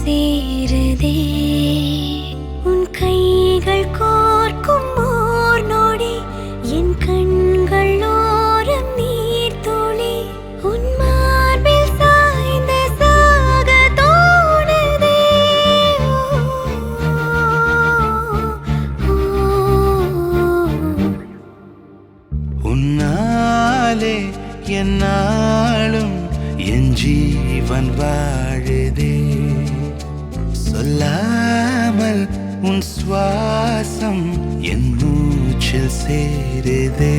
சேருதே உன் கைகள் கோர்க்கும் ஓர் நொடி என் கண்கள் ஓரம் நீர் துளி உன் மார்பில் சாய்ந்து சாக தோணுதே உன்னாலே என்னாலும் என் ஜீவன் வாழுதே சொல்லாமல் உன் சுவாசம் என் மூச்சில் சேருதே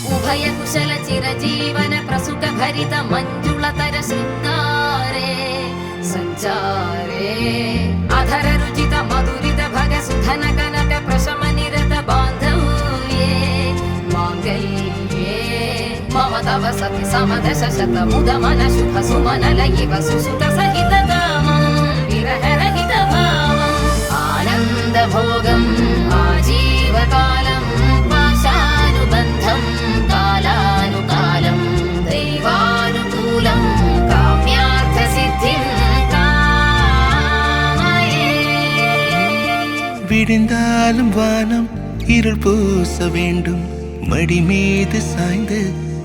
उभय कुशल चिरजीवन प्रसुख भरित मंजुलतर शृंगारे संचारे अधर रुचित मधुरित भग सुधन कनक प्रशम निरत बांधव्ये मांगल्ये मम तव सति समदश शत मुद मन शुभ सुमन लयिव सुसुत सहित कामं विरह रहित भावं आनंद भोगं आजीवकालं पाशानुबन्धं कालानुकालं दैवानुकूलं काम्यार्थ सिद्धिं कामये விடிந்தாலும் வானம் இருள் பூச வேண்டும் மடி மீது சாய்ந்து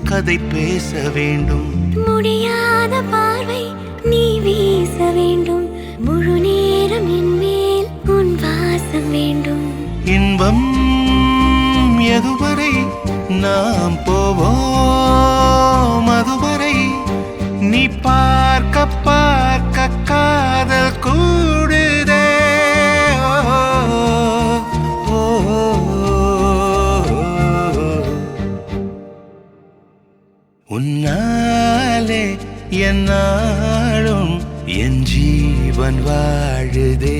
கதை பேச வேண்டும் முடியாத பார்வை நீ வீச வேண்டும் முழு நேரம் என் மேல் உன் வாசம் வேண்டும் இன்பம் எதுவரை நாம் போவோம் அதுவரை நீ பார்க்க பார்க்க காதல் கூடுதே ஓ, ஓ, உன்னாலே என்னாலும் என் ஜீவன் வாழுதே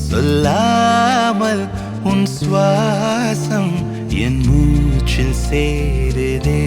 சொல்லாமல் உன் சுவாசம் என் மூச்சில் சேருதே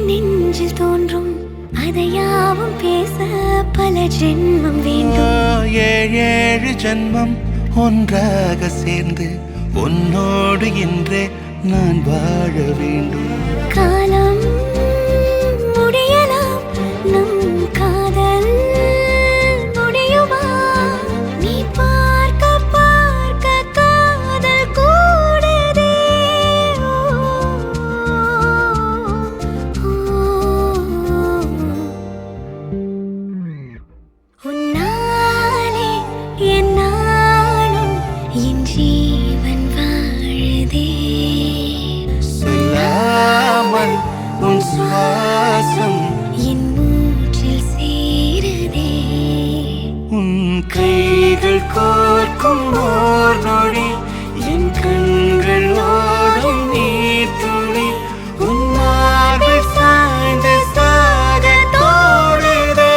நெஞ்சில் தோன்றும் அதையாவும் பேச பல ஜென்மம் வேண்டும் ஏழு ஜென்மம் ஒன்றாக சேர்ந்து உன்னோடு இன்றே நான் வாழ வேண்டும் காலம் முடியலாம் நம் காதல் முடியுமா நீ பார்க்க பார்க்க காதல் கூடுதே உன்னாலே என்னாலும் என் ஜீவன் வாழுதே சொல்லாமல் உன் சுவாசம் என் மூச்சில் சேருதே உன் கைகள் கோர்க்கும் ஓர் நொடி என் கண்கள் ஓடும் நீர் துளி உன் மார்பில் சாய்ந்து சாக தோணுதே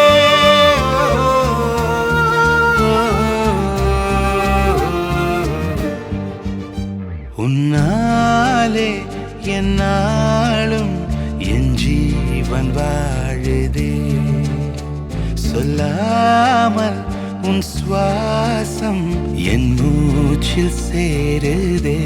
உன்னாலே என்னாலும் என் ஜீவன் வாழுதே சொல்லாமல் உன் சுவாசம் என் மூச்சில் சேருதே